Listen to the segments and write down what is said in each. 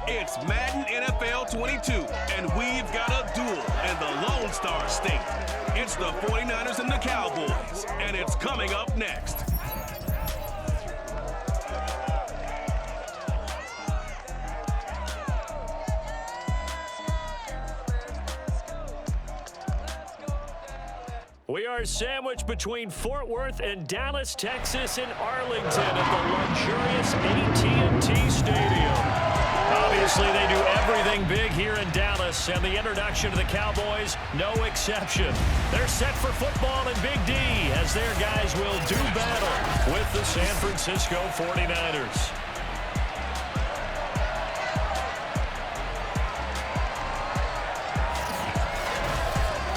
It's Madden NFL 22, and we've got a duel in the Lone Star State. It's the 49ers and the Cowboys, and it's coming up next. We are sandwiched between Fort Worth and Dallas, Texas, and Arlington at the luxurious AT&T Stadium. Obviously, they do everything big here in Dallas, and the introduction to the Cowboys, no exception. They're set for football in Big D as their guys will do battle with the San Francisco 49ers.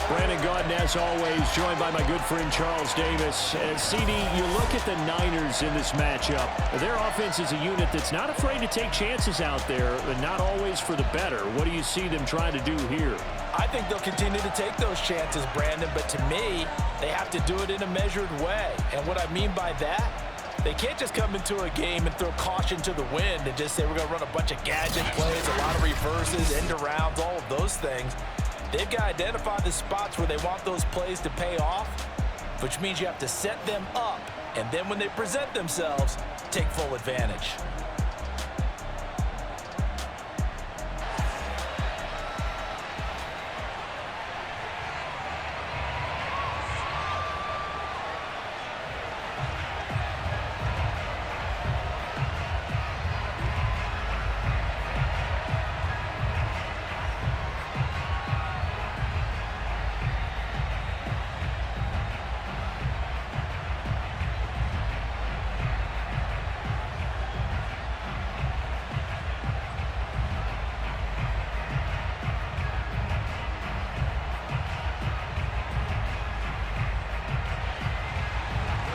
Brandon Gaudin, as always, joined by my good friend Charles Davis. CD, you look at the Niners in this matchup. Their offense is a unit that's not afraid to take chances out there, but not always for the better. What do you see them trying to do here? I think they'll continue to take those chances, Brandon, but to me, they have to do it in a measured way. And what I mean by that, they can't just come into a game and throw caution to the wind and just say we're going to run a bunch of gadget plays, a lot of reverses, end arounds, all of those things. They've got to identify the spots where they want those plays to pay off, which means you have to set them up, and then when they present themselves, take full advantage.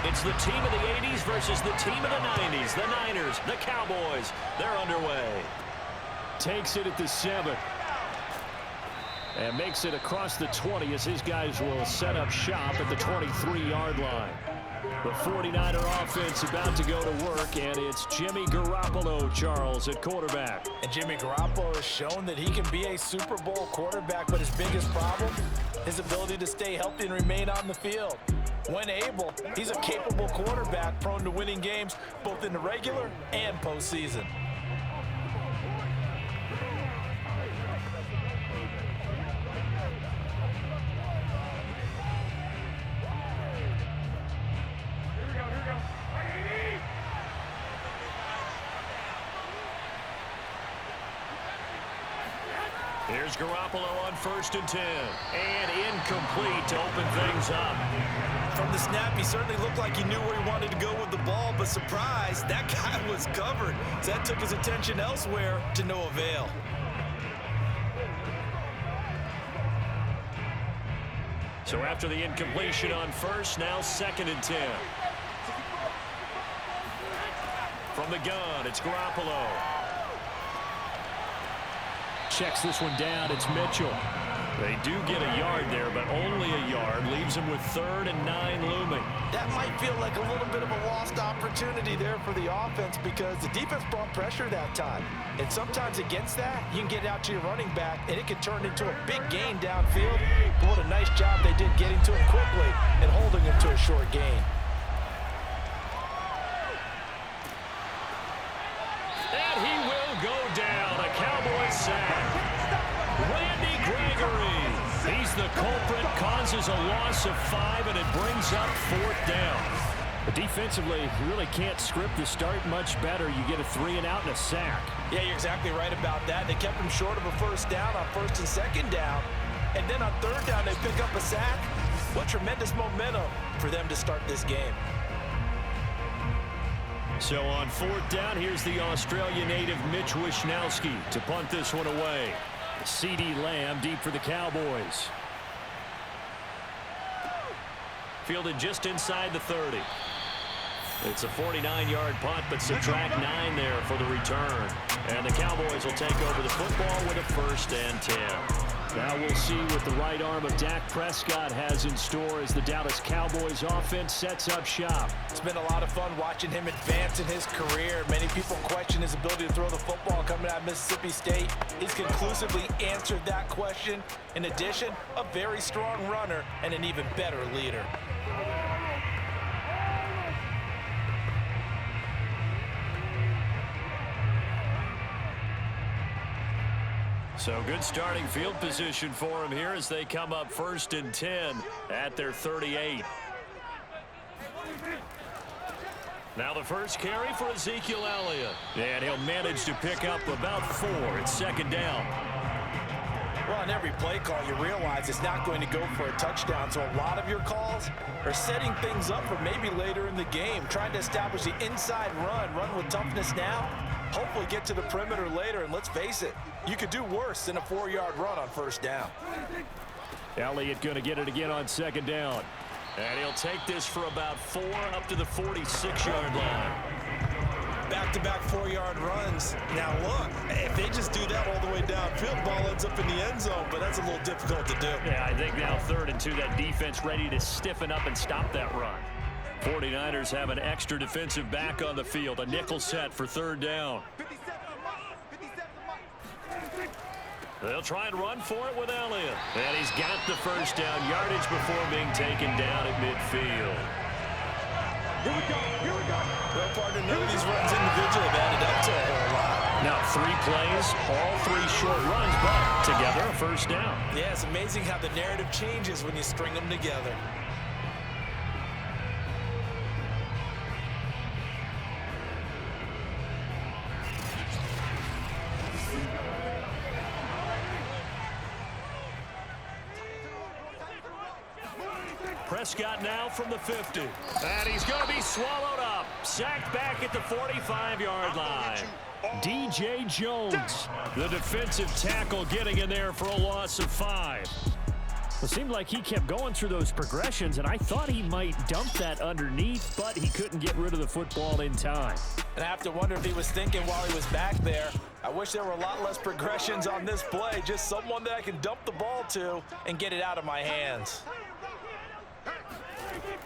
It's the team of the 80s versus the team of the 90s. The Niners, the Cowboys, they're underway. Takes it at the 7. And makes it across the 20 as his guys will set up shop at the 23-yard line. The 49er offense about to go to work, and it's Jimmy Garoppolo, Charles, at quarterback. And Jimmy Garoppolo has shown that he can be a Super Bowl quarterback, but his biggest problem, his ability to stay healthy and remain on the field. When able, he's a capable quarterback prone to winning games both in the regular and postseason. Here's Garoppolo on 1st and 10. And incomplete to open things up. From the snap, he certainly looked like he knew where he wanted to go with the ball, but surprise, that guy was covered. So that took his attention elsewhere to no avail. So after the incompletion on 1st, now 2nd and 10. From the gun, it's Garoppolo. Checks this one down, it's Mitchell. They do get a yard there, but only a yard. Leaves them with 3rd and 9 looming. That might feel like a little bit of a lost opportunity there for the offense because the defense brought pressure that time. And sometimes against that, you can get out to your running back, and it can turn into a big gain downfield. But what a nice job they did getting to him quickly and holding him to a short gain. And he will go down. A Cowboys sack. Randy Gregory. He's the culprit, causes a loss of 5, and it brings up 4th down. But defensively, you really can't script the start much better. You get a 3 and out and a sack. Yeah, you're exactly right about that. They kept him short of a 1st down on 1st and 2nd down. And then on 3rd down, they pick up a sack. What tremendous momentum for them to start this game. So on 4th down, here's the Australian native Mitch Wishnowsky to punt this one away. CD Lamb deep for the Cowboys. Fielded just inside the 30. It's a 49-yard punt, but subtract 9 there for the return. And the Cowboys will take over the football with a 1st and 10. Now we'll see what the right arm of Dak Prescott has in store as the Dallas Cowboys offense sets up shop. It's been a lot of fun watching him advance in his career. Many people question his ability to throw the football coming out of Mississippi State. He's conclusively answered that question. In addition, a very strong runner and an even better leader. So good starting field position for him here as they come up 1st and 10 at their 38. Now the first carry for Ezekiel Elliott. And he'll manage to pick up about 4. It's 2nd down. Well, on every play call, you realize it's not going to go for a touchdown. So a lot of your calls are setting things up for maybe later in the game, trying to establish the inside run with toughness now. Hopefully get to the perimeter later, and let's face it, you could do worse than a 4-yard run on 1st down. Elliott going to get it again on 2nd down. And he'll take this for about 4 up to the 46-yard line. Back-to-back 4-yard runs. Now look, if they just do that all the way downfield, ball ends up in the end zone, but that's a little difficult to do. Yeah, I think now 3rd and 2, that defense ready to stiffen up and stop that run. 49ers have an extra defensive back on the field. A nickel set for 3rd down. They'll try and run for it with Elliott. And he's got the 1st down yardage before being taken down at midfield. Here we go. Well, partner, none of these runs individually have added up to a whole lot. Now 3 plays, all 3 short runs, but together a 1st down. Yeah, it's amazing how the narrative changes when you string them together. Prescott now from the 50. And he's going to be swallowed up. Sacked back at the 45-yard line. DJ Jones, the defensive tackle, getting in there for a loss of 5. It seemed like he kept going through those progressions, and I thought he might dump that underneath, but he couldn't get rid of the football in time. And I have to wonder if he was thinking while he was back there, I wish there were a lot less progressions on this play, just someone that I can dump the ball to and get it out of my hands.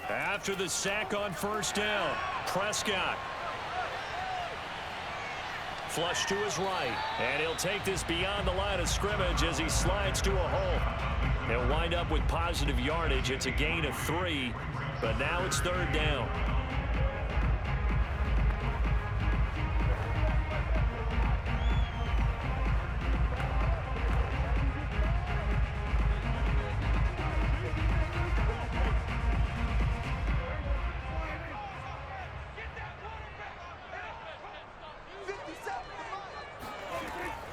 After the sack on 1st down, Prescott. Flush to his right, and he'll take this beyond the line of scrimmage as he slides to a hole. He'll wind up with positive yardage. It's a gain of 3, but now it's 3rd down.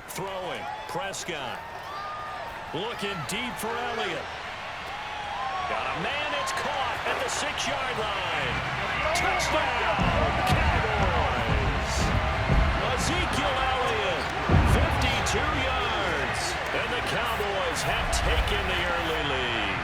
Throwing, Prescott. Looking deep for Elliott. Got a man, it's caught at the 6-yard line. Touchdown, Cowboys. Ezekiel Elliott, 52 yards. And the Cowboys have taken the early lead.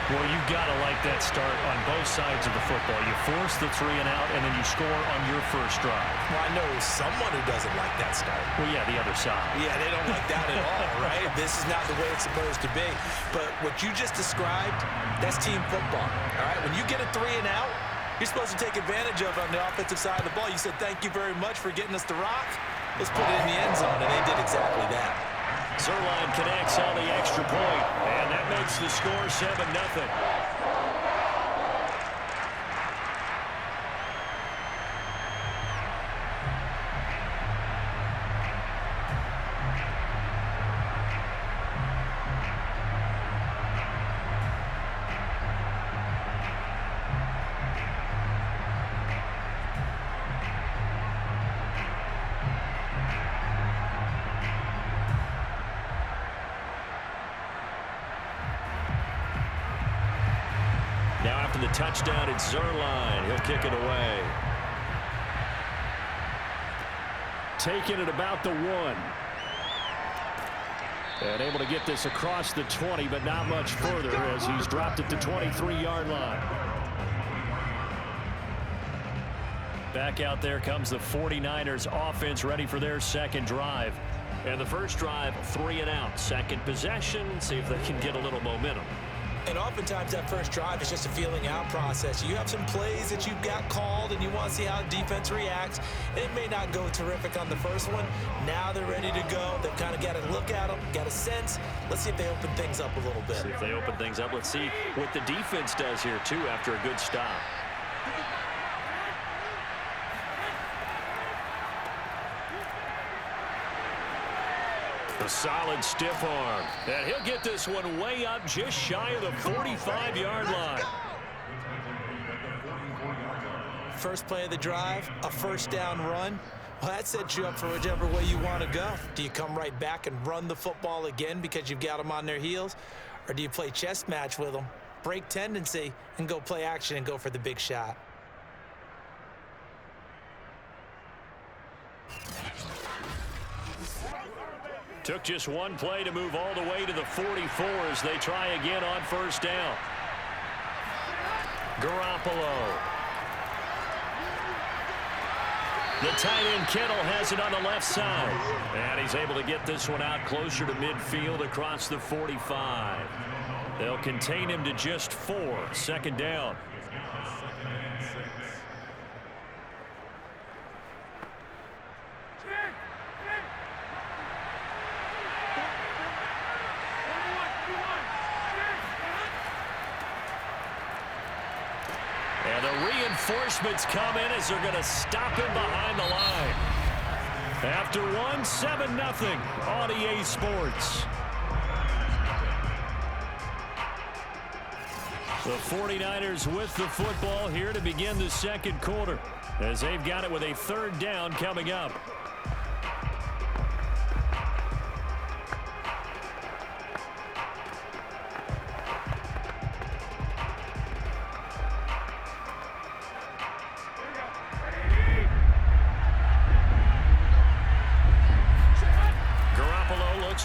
Well, you've got to like that start on both sides of the football. You force the 3 and out, and then you score on your first drive. Well, I know someone who doesn't like that start. Well, yeah, the other side. Yeah, they don't like that at all, right? This is not the way it's supposed to be. But what you just described, that's team football, all right? When you get a 3 and out, you're supposed to take advantage of it on the offensive side of the ball. You said, thank you very much for getting us the rock. Let's put it in the end zone, and they did exactly that. Zerline connects on the extra point, and that makes the score 7-0. Now after the touchdown, it's Zerline. He'll kick it away. Taking it about the 1. And able to get this across the 20, but not much further as he's dropped at the 23-yard line. Back out there comes the 49ers offense ready for their second drive. And the first drive, 3 and out. Second possession, see if they can get a little momentum. And oftentimes that first drive is just a feeling out process. You have some plays that you've got called and you want to see how the defense reacts. And it may not go terrific on the first one. Now they're ready to go. They've kind of got to look at them, got a sense. Let's see if they open things up a little bit. See if they open things up. Let's see what the defense does here, too, after a good stop. A solid stiff arm. And he'll get this one way up just shy of the 45-yard line. First play of the drive, a first down run. Well, that sets you up for whichever way you want to go. Do you come right back and run the football again because you've got them on their heels? Or do you play chess match with them, break tendency, and go play action and go for the big shot? Took just one play to move all the way to the 44 as they try again on first down. Garoppolo. The tight end Kittle has it on the left side. And he's able to get this one out closer to midfield across the 45. They'll contain him to just 4. Second down. And the reinforcements come in as they're going to stop him behind the line. After 1, 7-0 on EA Sports. The 49ers with the football here to begin the second quarter as they've got it with a third down coming up.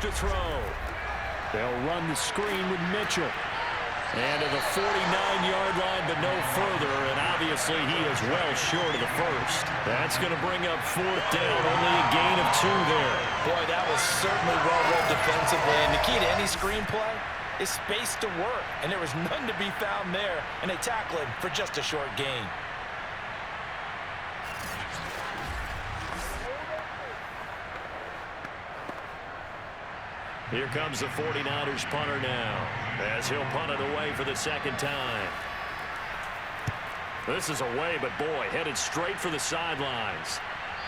To throw. They'll run the screen with Mitchell. And to the 49-yard line, but no further. And obviously, he is well short of the first. That's going to bring up fourth down. Only a gain of 2 there. Boy, that was certainly well read defensively. And the key to any screenplay is space to work. And there was none to be found there. And they tackle him for just a short gain. Here comes the 49ers punter now as he'll punt it away for the second time. This is away, but boy, headed straight for the sidelines.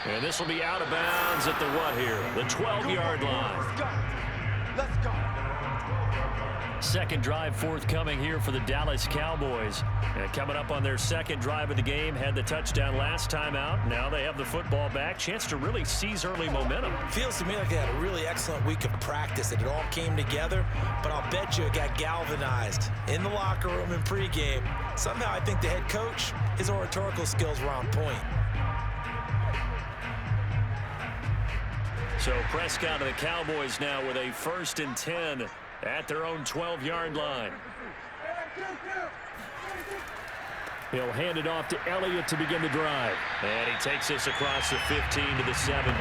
And this will be out of bounds at the what here? The 12-yard line. Let's go. Second drive forthcoming here for the Dallas Cowboys. And coming up on their second drive of the game, had the touchdown last time out. Now they have the football back. Chance to really seize early momentum. Feels to me like they had a really excellent week of practice. It all came together, but I'll bet you it got galvanized in the locker room in pregame. Somehow I think the head coach, his oratorical skills were on point. So Prescott of the Cowboys now with a 1st and 10 at their own 12-yard line. He'll hand it off to Elliott to begin the drive. And he takes this across the 15 to the 17.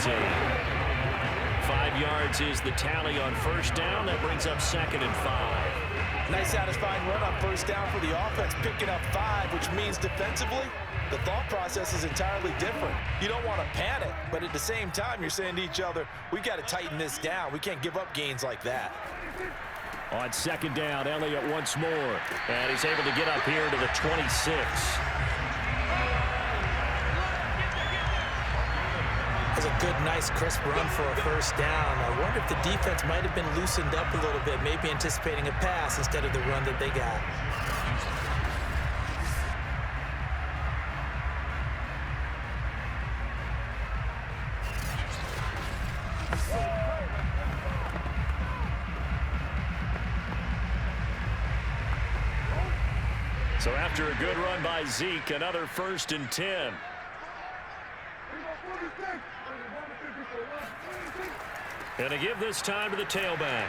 5 yards is the tally on first down. That brings up 2nd and 5. Nice satisfying run on first down for the offense, picking up 5, which means defensively, the thought process is entirely different. You don't want to panic, but at the same time, you're saying to each other, we got to tighten this down. We can't give up gains like that. On second down, Elliott once more. And he's able to get up here to the 26. That's a good, nice, crisp run for a first down. I wonder if the defense might have been loosened up a little bit, maybe anticipating a pass instead of the run that they got. So after a good run by Zeke, another 1st and 10. And to give this time to the tailback.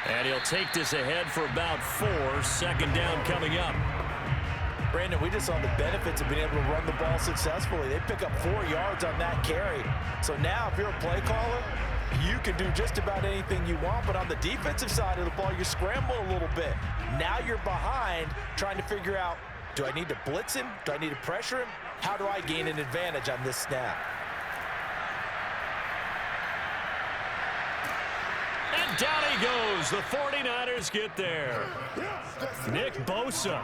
And he'll take this ahead for about 4. Second down coming up. Brandon, we just saw the benefits of being able to run the ball successfully. They pick up 4 yards on that carry. So now if you're a play caller, You can do just about anything you want, but on the defensive side of the ball, you scramble a little bit. Now you're behind trying to figure out, do I need to blitz him? Do I need to pressure him? How do I gain an advantage on this snap? And down he goes. The 49ers get there. Nick Bosa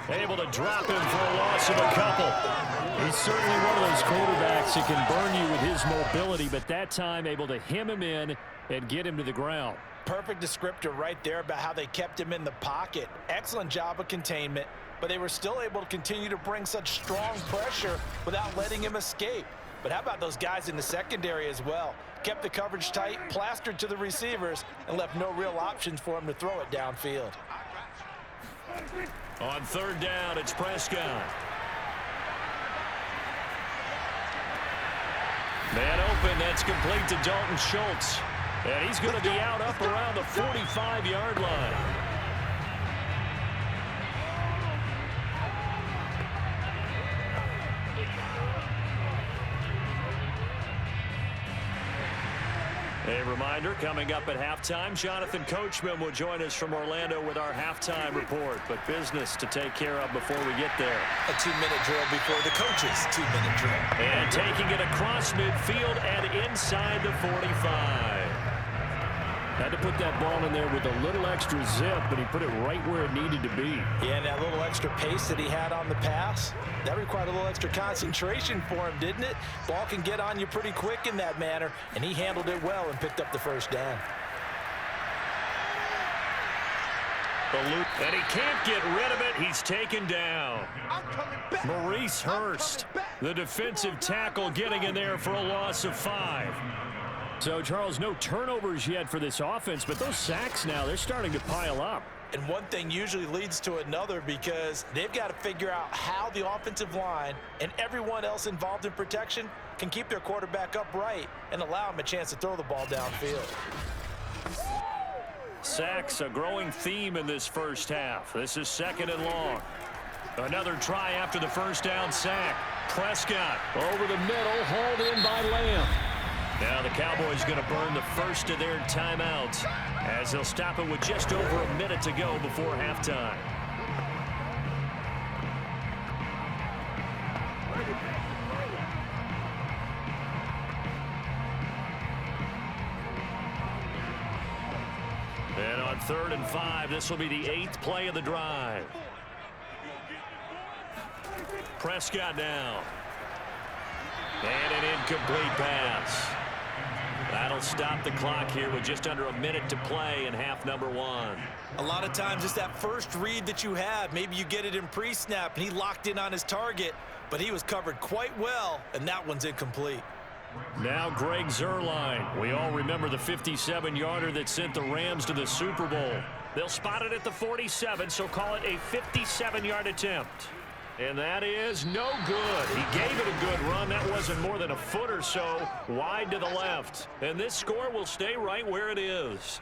able to drop him for a loss of a couple. He's certainly one of those quarterbacks that can burn you with his mobility, but that time able to hem him in and get him to the ground. Perfect descriptor right there about how they kept him in the pocket. Excellent job of containment, but they were still able to continue to bring such strong pressure without letting him escape. But how about those guys in the secondary as well? Kept the coverage tight, plastered to the receivers, and left no real options for him to throw it downfield. On third down, it's Prescott. Man open, that's complete to Dalton Schultz. And he's going to be out up around the 45-yard line. A reminder, coming up at halftime, Jonathan Coachman will join us from Orlando with our halftime report. But business to take care of before we get there. A 2-minute drill before the coach's 2-minute drill. And taking it across midfield and inside the 45. Had to put that ball in there with a little extra zip, but he put it right where it needed to be. Yeah, and that little extra pace that he had on the pass, that required a little extra concentration for him, didn't it? Ball can get on you pretty quick in that manner, and he handled it well and picked up the first down. The loop, and he can't get rid of it. He's taken down. Maurice Hurst, the defensive tackle, getting in there for a loss of 5. So, Charles, no turnovers yet for this offense, but those sacks now, they're starting to pile up. And one thing usually leads to another because they've got to figure out how the offensive line and everyone else involved in protection can keep their quarterback upright and allow him a chance to throw the ball downfield. Sacks, a growing theme in this first half. This is second and long. Another try after the first down sack. Prescott over the middle, hauled in by Lamb. Now the Cowboys going to burn the first of their timeouts as they'll stop it with just over a minute to go before halftime. And on 3rd and 5, this will be the 8th play of the drive. Prescott now. And an incomplete pass. That'll stop the clock here with just under a minute to play in half number 1. A lot of times it's that first read that you have. Maybe you get it in pre-snap, and he locked in on his target, but he was covered quite well, and that one's incomplete. Now Greg Zuerlein. We all remember the 57-yarder that sent the Rams to the Super Bowl. They'll spot it at the 47, so call it a 57-yard attempt. And that is no good. He gave it a good run. That wasn't more than a foot or so wide to the left. And this score will stay right where it is.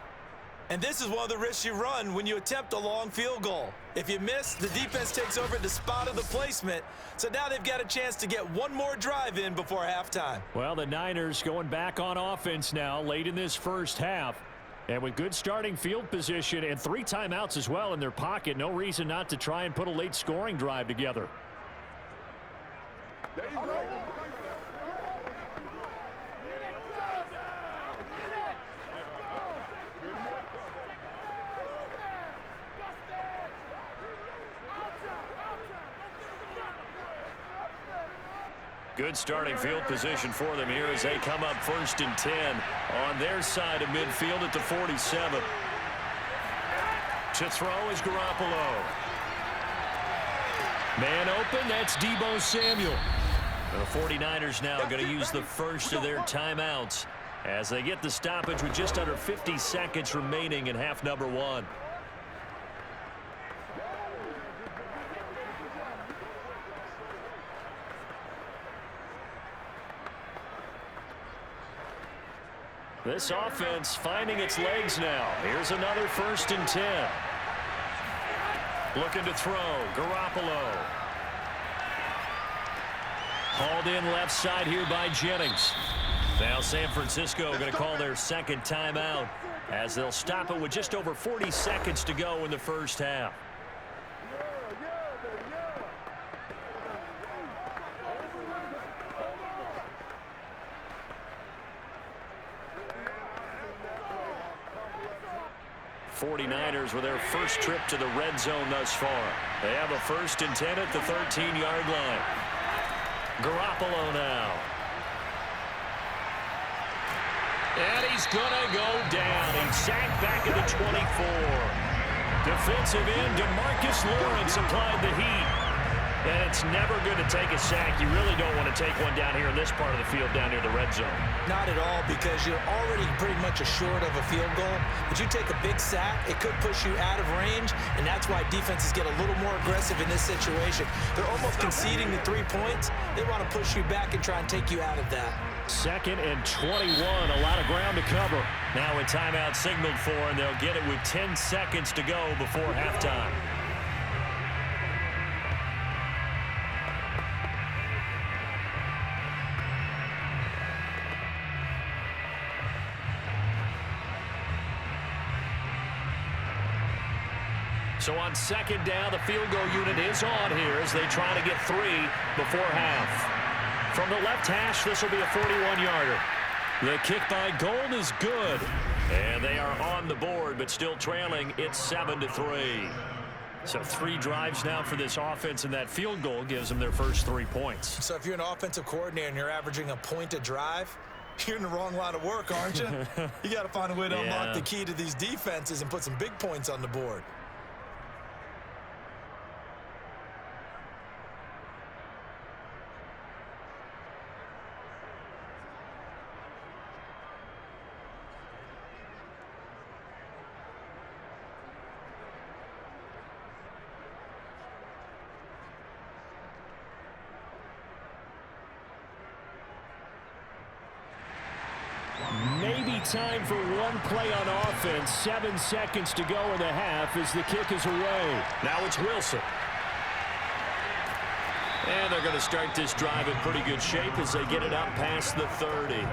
And this is one of the risks you run when you attempt a long field goal. If you miss, the defense takes over at the spot of the placement. So now they've got a chance to get one more drive in before halftime. Well, the Niners going back on offense now late in this first half. And with good starting field position and 3 timeouts as well in their pocket, no reason not to try and put a late scoring drive together. Good starting field position for them here as they come up 1st and 10 on their side of midfield at the 47. To throw is Garoppolo. Man open, that's Deebo Samuel. The 49ers now going to use the first of their timeouts as they get the stoppage with just under 50 seconds remaining in half number 1. This offense finding its legs now. Here's another 1st and 10. Looking to throw. Garoppolo. Hauled in left side here by Jennings. Now San Francisco going to call their second timeout as they'll stop it with just over 40 seconds to go in the first half. '49ers with their first trip to the red zone thus far. They have a 1st and 10 at the 13-yard line. Garoppolo now. And he's going to go down. He's sacked back at the 24. Defensive end DeMarcus Lawrence applied the heat. And it's never going to take a sack. You really don't want to take one down here in this part of the field down near the red zone. Not at all, because you're already pretty much assured of a field goal. But you take a big sack, it could push you out of range, and that's why defenses get a little more aggressive in this situation. They're almost conceding the 3 points. They want to push you back and try and take you out of that. 2nd and 21, a lot of ground to cover. Now a timeout signaled for, and they'll get it with 10 seconds to go before halftime. So on 2nd down, the field goal unit is on here as they try to get 3 before half. From the left hash, this will be a 41-yarder. The kick by Gold is good. And they are on the board, but still trailing. It's 7-3. So 3 drives now for this offense, and that field goal gives them their first 3 points. So if you're an offensive coordinator and you're averaging a point a drive, you're in the wrong line of work, aren't you? You got to find a way to unlock the key to these defenses and put some big points on the board. Maybe time for one play on offense. 7 seconds to go in the half as the kick is away. Now it's Wilson. And they're going to start this drive in pretty good shape as they get it up past the 30.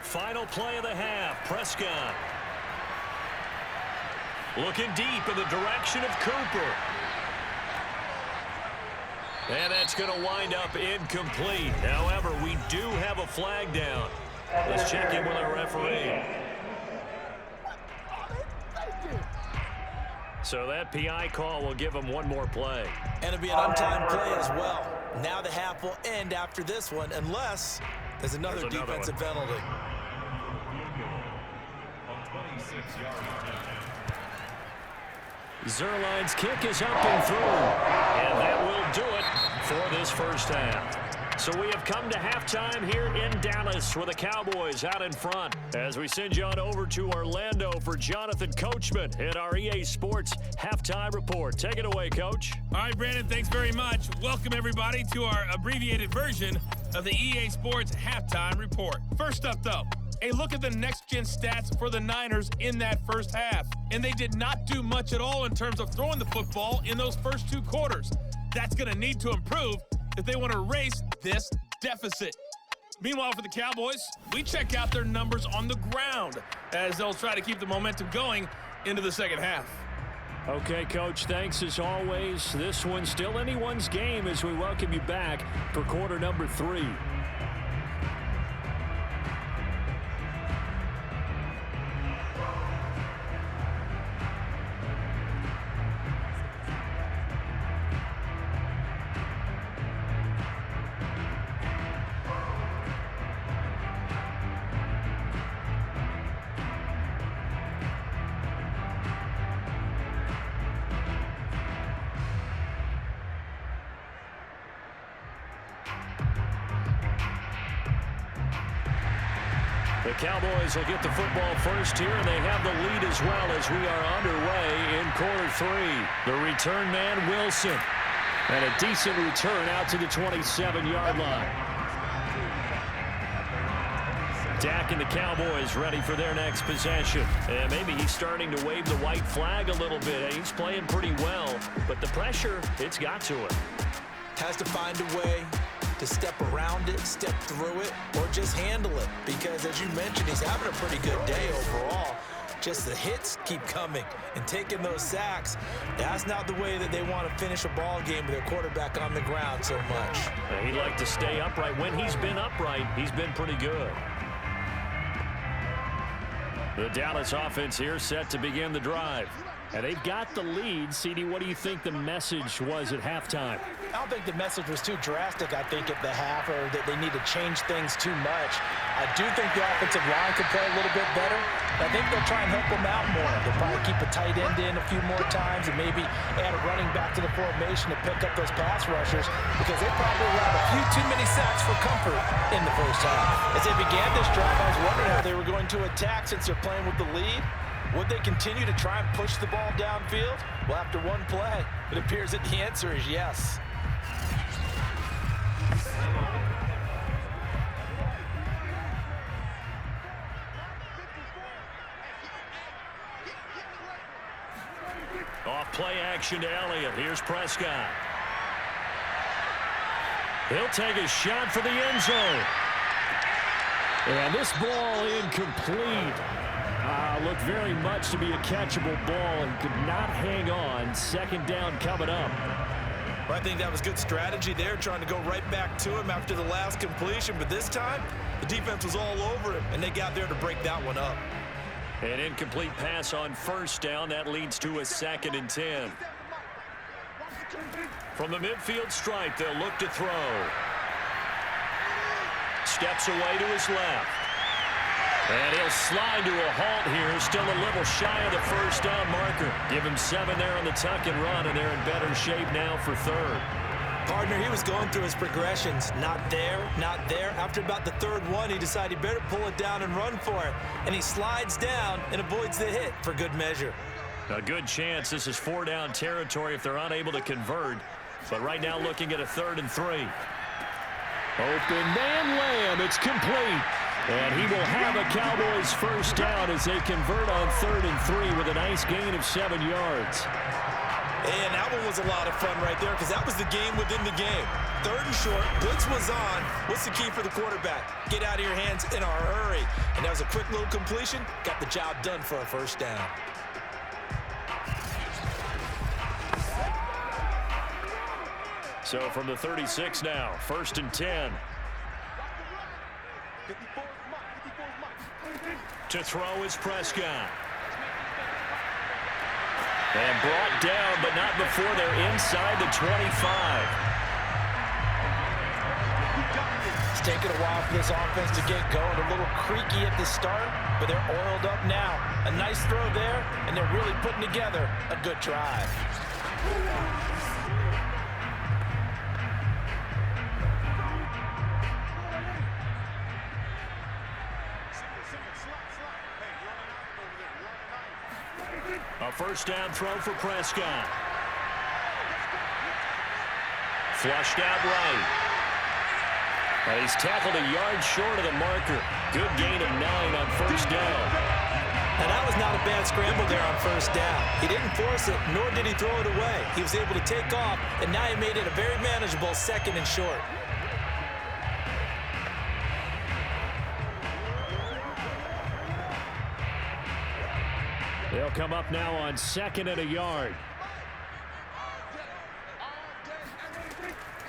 Final play of the half. Prescott. Looking deep in the direction of Cooper. And that's going to wind up incomplete. However, we do have a flag down. Let's check in with our referee. So that PI call will give him one more play. And it'll be an untimed play as well. Now the half will end after this one, unless there's another defensive penalty. Zerline's kick is up and through. And that will do it for this first half. So we have come to halftime here in Dallas with the Cowboys out in front. As we send you on over to Orlando for Jonathan Coachman in our EA Sports Halftime Report. Take it away, Coach. All right, Brandon, thanks very much. Welcome, everybody, to our abbreviated version of the EA Sports Halftime Report. First up, though, a look at the next-gen stats for the Niners in that first half. And they did not do much at all in terms of throwing the football in those first 2 quarters. That's going to need to improve if they want to erase this deficit. Meanwhile, for the Cowboys, we check out their numbers on the ground as they'll try to keep the momentum going into the second half. Okay, Coach, thanks as always. This one's still anyone's game as we welcome you back for quarter number 3. The Cowboys will get the football first here, and they have the lead as well as we are underway in quarter 3. The return man, Wilson. And a decent return out to the 27-yard line. Dak and the Cowboys ready for their next possession. And maybe he's starting to wave the white flag a little bit. He's playing pretty well, but the pressure, it's got to him. Has to find a way to step around it, step through it, or just handle it. Because as you mentioned, he's having a pretty good day overall. Just the hits keep coming and taking those sacks. That's not the way that they want to finish a ball game with their quarterback on the ground so much. He'd like to stay upright. When he's been upright, he's been pretty good. The Dallas offense here set to begin the drive. And they've got the lead. CD, what do you think the message was at halftime? I don't think the message was too drastic, I think, at the half, or that they need to change things too much. I do think the offensive line could play a little bit better. I think they'll try and help them out more. They'll probably keep a tight end in a few more times and maybe add a running back to the formation to pick up those pass rushers, because they probably allowed a few too many sacks for comfort in the first half. As they began this drive, I was wondering how they were going to attack since they're playing with the lead. Would they continue to try and push the ball downfield? Well, after one play, it appears that the answer is yes. Off play action to Elliott. Here's Prescott. He'll take a shot for the end zone. And this ball incomplete. Looked very much to be a catchable ball and could not hang on. Second down coming up. Well, I think that was good strategy there, trying to go right back to him after the last completion. But this time, the defense was all over him, and they got there to break that one up. An incomplete pass on first down. That leads to a 2nd and 10. From the midfield stripe, they'll look to throw. Steps away to his left. And he'll slide to a halt here. Still a little shy of the first down marker. Give him 7 there on the tuck and run, and they're in better shape now for third. Partner, he was going through his progressions. Not there, not there. After about the third one, he decided he better pull it down and run for it. And he slides down and avoids the hit for good measure. A good chance this is 4-down territory if they're unable to convert. But right now looking at a 3rd and 3. Open man Lamb. It's complete. And he will have a Cowboys first down as they convert on 3rd and 3 with a nice gain of 7 yards. And that one was a lot of fun right there, because that was the game within the game. 3rd and short, blitz was on. What's the key for the quarterback? Get out of your hands in a hurry. And that was a quick little completion. Got the job done for a first down. So from the 36 now, 1st and 10. To throw is Prescott. And brought down, but not before they're inside the 25. It's taken a while for this offense to get going. A little creaky at the start, but they're oiled up now. A nice throw there, and they're really putting together a good drive. A first down throw for Prescott. Flushed out right. And he's tackled a yard short of the marker. Good gain of 9 on first down. And that was not a bad scramble there on first down. He didn't force it, nor did he throw it away. He was able to take off, and now he made it a very manageable 2nd and short. They'll come up now on 2nd and a yard.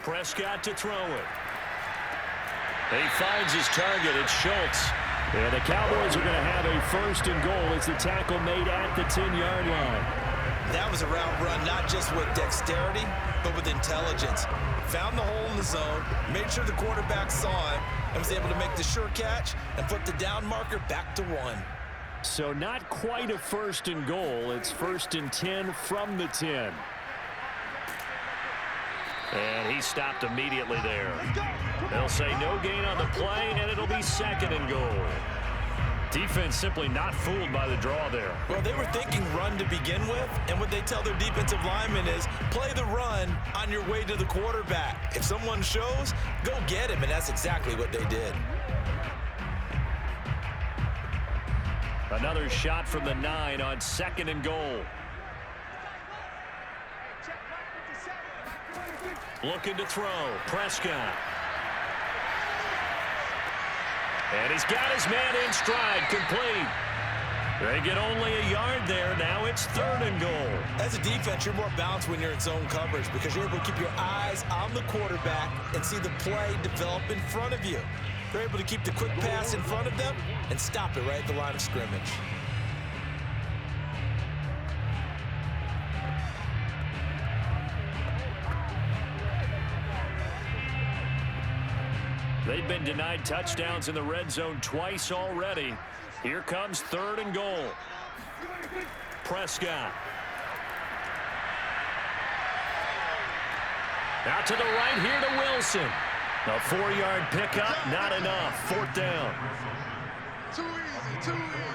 Prescott to throw it. He finds his target. It's Schultz. And the Cowboys are going to have a 1st and goal as the tackle made at the 10-yard line. That was a route run, not just with dexterity, but with intelligence. Found the hole in the zone, made sure the quarterback saw him, and was able to make the sure catch and put the down marker back to 1. So not quite a 1st and goal. It's 1st and 10 from the 10. And he stopped immediately there. They'll say no gain on the play, and it'll be 2nd and goal. Defense simply not fooled by the draw there. Well, they were thinking run to begin with, and what they tell their defensive linemen is play the run on your way to the quarterback. If someone shows, go get him, and that's exactly what they did. Another shot from the 9 on 2nd and goal. Looking to throw. Prescott. And he's got his man in stride, complete. They get only a yard there. Now it's 3rd and goal. As a defense, you're more balanced when you're in zone coverage because you're able to keep your eyes on the quarterback and see the play develop in front of you. They're able to keep the quick pass in front of them and stop it right at the line of scrimmage. They've been denied touchdowns in the red zone twice already. Here comes 3rd and goal. Prescott. Out to the right here to Wilson. A 4-yard pickup, not enough. 4th down. Too easy, too easy.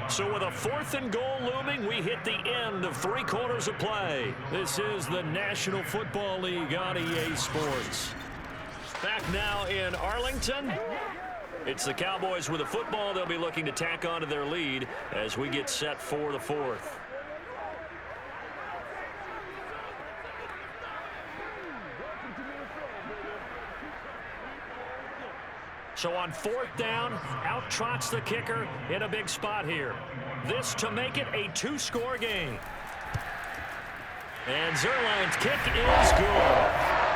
So with a 4th and goal looming, we hit the end of 3 quarters of play. This is the National Football League on EA Sports. Back now in Arlington. It's the Cowboys with the football. They'll be looking to tack onto their lead as we get set for the 4th. So on 4th down, out trots the kicker in a big spot here. This to make it a 2-score game. And Zerline's kick is good.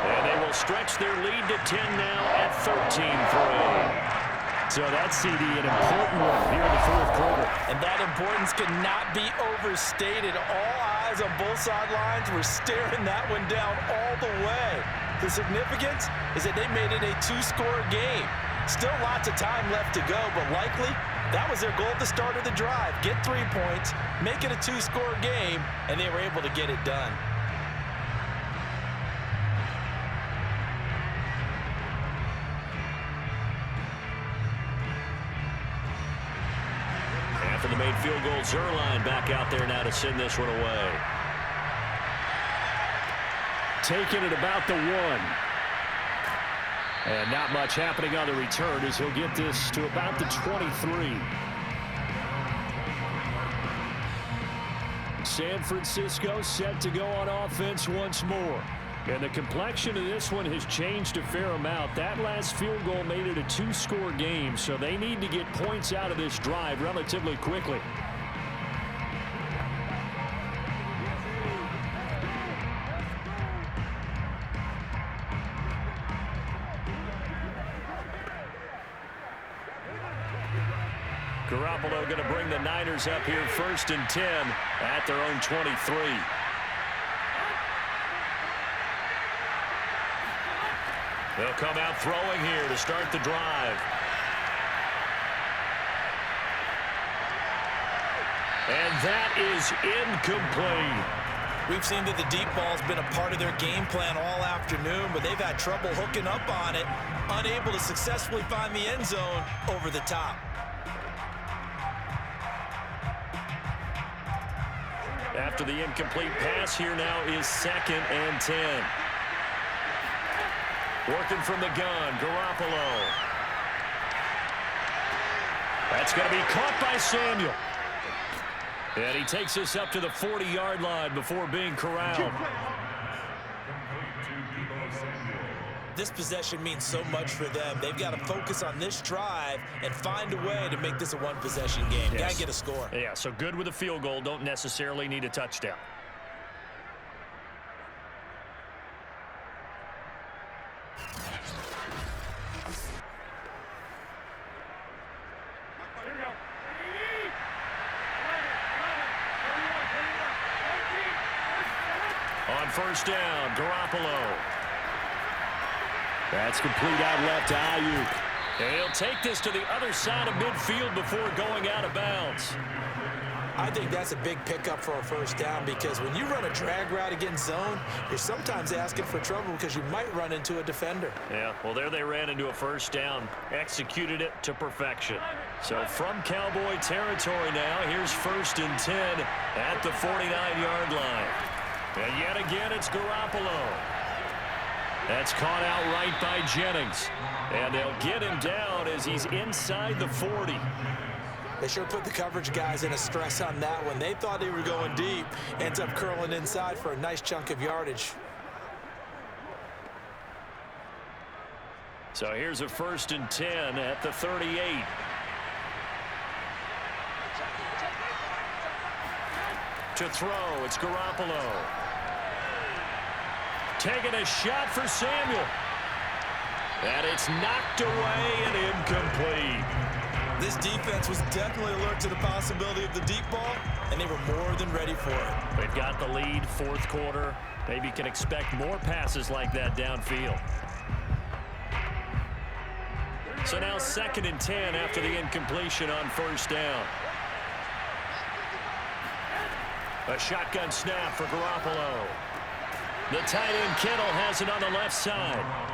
And they will stretch their lead to 10 now at 13-3. So that CD, an important one here in the 4th quarter. And that importance cannot be overstated. All eyes on both sidelines were staring that one down all the way. The significance is that they made it a 2-score game. Still lots of time left to go, but likely that was their goal at the start of the drive. Get 3 points, make it a 2-score game, and they were able to get it done. After the made field goal, Zerline back out there now to send this one away. Taking it about the 1. And not much happening on the return as he'll get this to about the 23. San Francisco set to go on offense once more. And the complexion of this one has changed a fair amount. That last field goal made it a 2-score game, so they need to get points out of this drive relatively quickly. Garoppolo going to bring the Niners up here 1st and 10 at their own 23. They'll come out throwing here to start the drive. And that is incomplete. We've seen that the deep ball's been a part of their game plan all afternoon, but they've had trouble hooking up on it, unable to successfully find the end zone over the top. After the incomplete pass, here now is 2nd and 10. Working from the gun, Garoppolo. That's going to be caught by Samuel. And he takes us up to the 40-yard line before being corralled. This possession means so much for them. They've got to focus on this drive and find a way to make this a 1-possession game. Yes. Got to get a score. Yeah, so good with a field goal. Don't necessarily need a touchdown. first down. Garoppolo. That's complete out left to Ayuk. And he'll take this to the other side of midfield before going out of bounds. I think that's a big pickup for a first down because when you run a drag route against zone, you're sometimes asking for trouble because you might run into a defender. Yeah, well, there they ran into a first down, executed it to perfection. So from Cowboy territory now, here's 1st and 10 at the 49-yard line. And yet again, it's Garoppolo. That's caught out right by Jennings. And they'll get him down as he's inside the 40. They sure put the coverage guys in a stress on that one. They thought they were going deep. Ends up curling inside for a nice chunk of yardage. So here's a 1st and 10 at the 38. To throw, it's Garoppolo. Taking a shot for Samuel. And it's knocked away and incomplete. This defense was definitely alert to the possibility of the deep ball, and they were more than ready for it. They've got the lead, 4th quarter. Maybe can expect more passes like that downfield. So now 2nd and 10 after the incompletion on 1st down. A shotgun snap for Garoppolo. The tight end Kittle has it on the left side.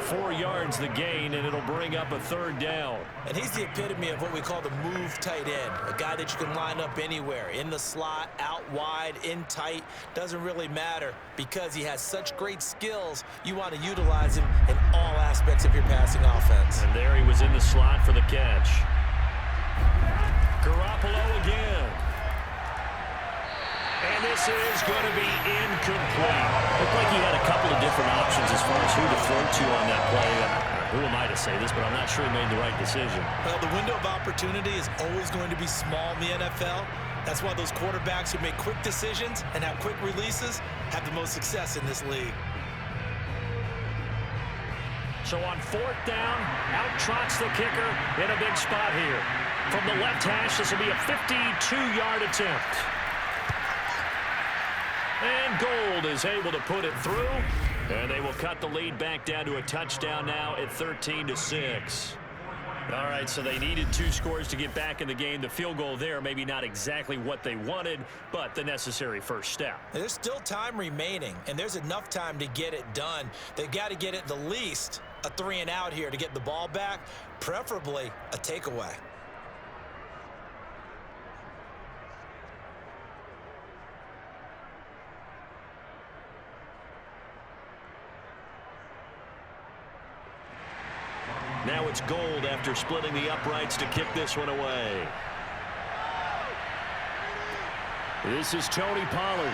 4 yards the gain, and it'll bring up a 3rd down. And he's the epitome of what we call the move tight end, a guy that you can line up anywhere, in the slot, out wide, in tight, doesn't really matter because he has such great skills. You want to utilize him in all aspects of your passing offense. And there he was in the slot for the catch. Garoppolo again. And this is going to be incomplete. Looked like he had a couple of different options as far as who to throw to on that play. Who am I to say this, but I'm not sure he made the right decision. Well, the window of opportunity is always going to be small in the NFL. That's why those quarterbacks who make quick decisions and have quick releases have the most success in this league. So on 4th down, out trots the kicker in a big spot here. From the left hash, this will be a 52-yard attempt. And Gold is able to put it through. And they will cut the lead back down to a touchdown now at 13-6. All right, so they needed 2 scores to get back in the game. The field goal there, maybe not exactly what they wanted, but the necessary first step. There's still time remaining, and there's enough time to get it done. They've got to get it the least a 3 and out here to get the ball back, preferably a takeaway. Now it's Gold after splitting the uprights to kick this one away. This is Tony Pollard.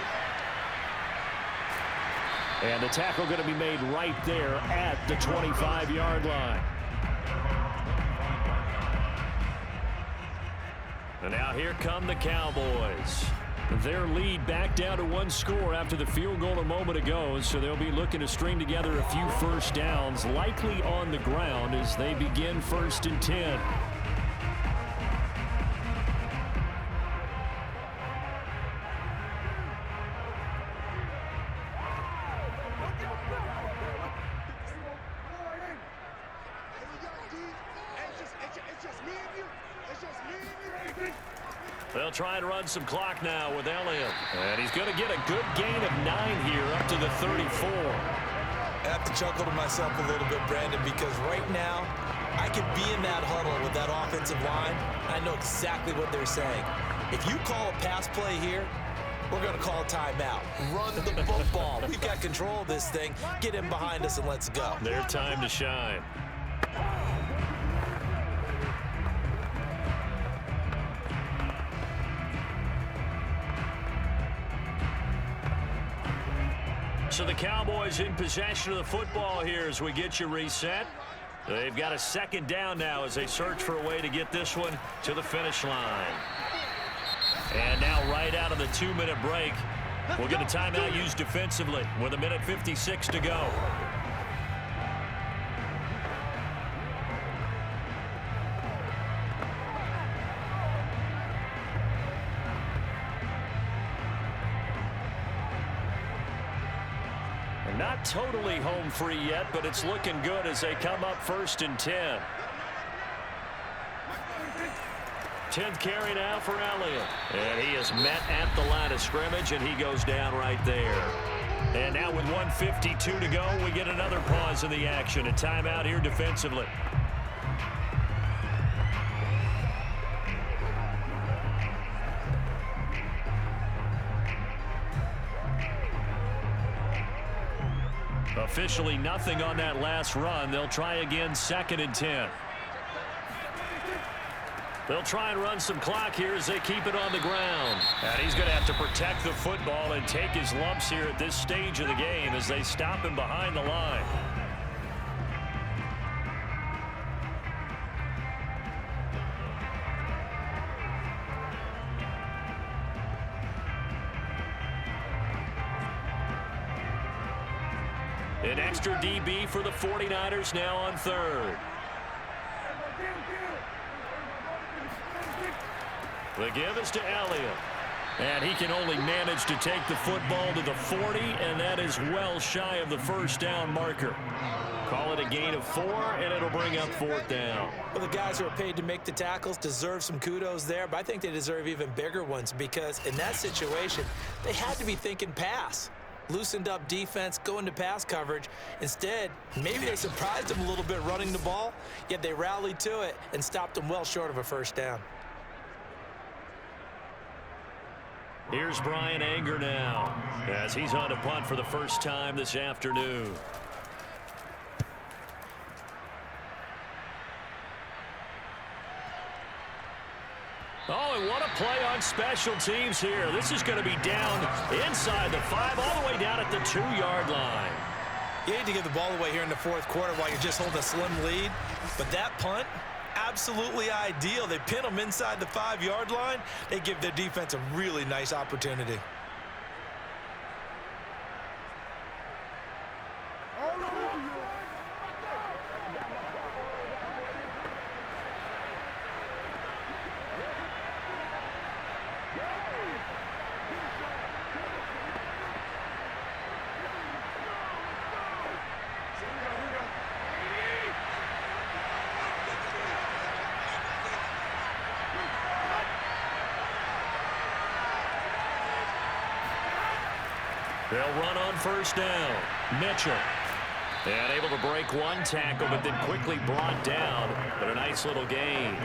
And the tackle going to be made right there at the 25-yard line. And now here come the Cowboys. Their lead back down to 1 score after the field goal a moment ago, so they'll be looking to string together a few first downs, likely on the ground as they begin 1st and 10. They'll try and run some clock now with Elliott. And he's going to get a good gain of 9 here up to the 34. I have to chuckle to myself a little bit, Brandon, because right now I could be in that huddle with that offensive line. I know exactly what they're saying. If you call a pass play here, we're going to call a timeout. Run the football. We've got control of this thing. Get in behind us and let's go. Their time to shine. So the Cowboys in possession of the football here as we get you reset. They've got a 2nd down now as they search for a way to get this one to the finish line. And now right out of the 2-minute break, we'll get a timeout used defensively with 1:56 to go. Not totally home free yet, but it's looking good as they come up 1st and 10. 10th carry now for Elliott. And he is met at the line of scrimmage, and he goes down right there. And now with 1:52 to go, we get another pause in the action. A timeout here defensively. Officially nothing on that last run. They'll try again 2nd and 10. They'll try and run some clock here as they keep it on the ground. And he's going to have to protect the football and take his lumps here at this stage of the game as they stop him behind the line. An extra DB for the 49ers now on 3rd. The give is to Elliott. And he can only manage to take the football to the 40, and that is well shy of the 1st down marker. Call it a gain of 4, and it'll bring up 4th down. Well, the guys who are paid to make the tackles deserve some kudos there, but I think they deserve even bigger ones because in that situation, they had to be thinking pass. Loosened up defense, going to pass coverage. Instead, maybe they surprised them a little bit running the ball, yet they rallied to it and stopped them well short of a 1st down. Here's Brian Anger now as he's on to punt for the first time this afternoon. Oh, and what a play on special teams here. This is going to be down inside the 5, all the way down at the 2-yard line. You hate to give the ball away here in the 4th quarter while you're just holding a slim lead, but that punt, absolutely ideal. They pin them inside the 5-yard line. They give their defense a really nice opportunity. They'll run on 1st down. Mitchell. And able to break one tackle, but then quickly brought down. But a nice little gain.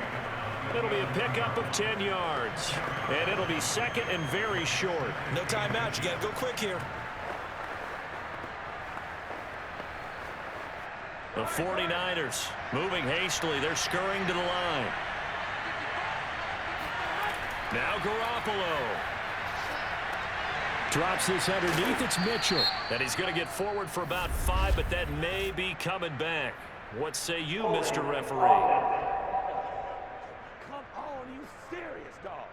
It'll be a pickup of 10 yards. And it'll be 2nd and very short. No timeout. You got to go quick here. The 49ers moving hastily. They're scurrying to the line. Now Garoppolo. Drops this underneath. It's Mitchell. And he's going to get forward for about 5, but that may be coming back. What say you, Mr. Referee? Come on, you serious, dog?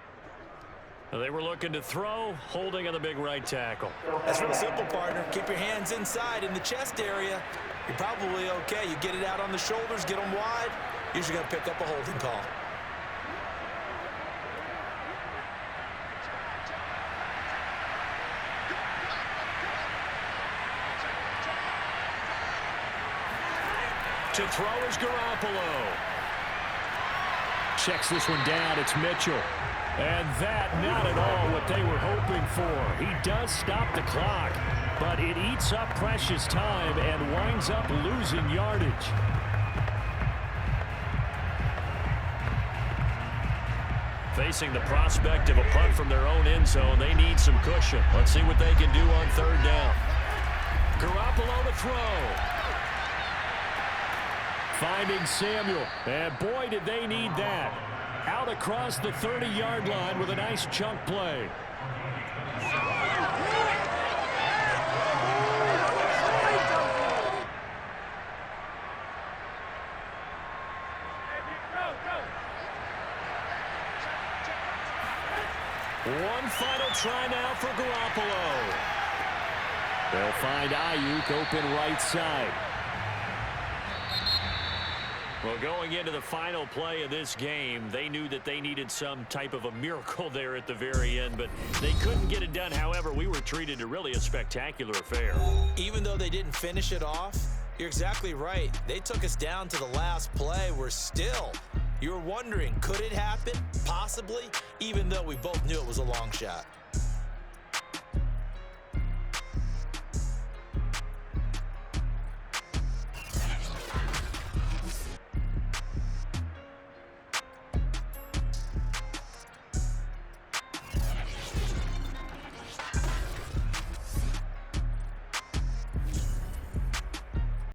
They were looking to throw, holding on the big right tackle. That's real simple, partner. Keep your hands inside in the chest area. You're probably okay. You get it out on the shoulders, get them wide. Usually going to pick up a holding call. To throw is Garoppolo. Checks this one down. It's Mitchell. And that not at all what they were hoping for. He does stop the clock, but it eats up precious time and winds up losing yardage. Facing the prospect of a punt from their own end zone, they need some cushion. Let's see what they can do on 3rd down. Garoppolo to throw. Finding Samuel, and boy, did they need that. Out across the 30-yard line with a nice chunk play. One final try now for Garoppolo. They'll find Ayuk open right side. Well, going into the final play of this game, they knew that they needed some type of a miracle there at the very end, but they couldn't get it done. However, we were treated to really a spectacular affair. Even though they didn't finish it off, you're exactly right. They took us down to the last play. You're wondering, could it happen? Possibly, even though we both knew it was a long shot.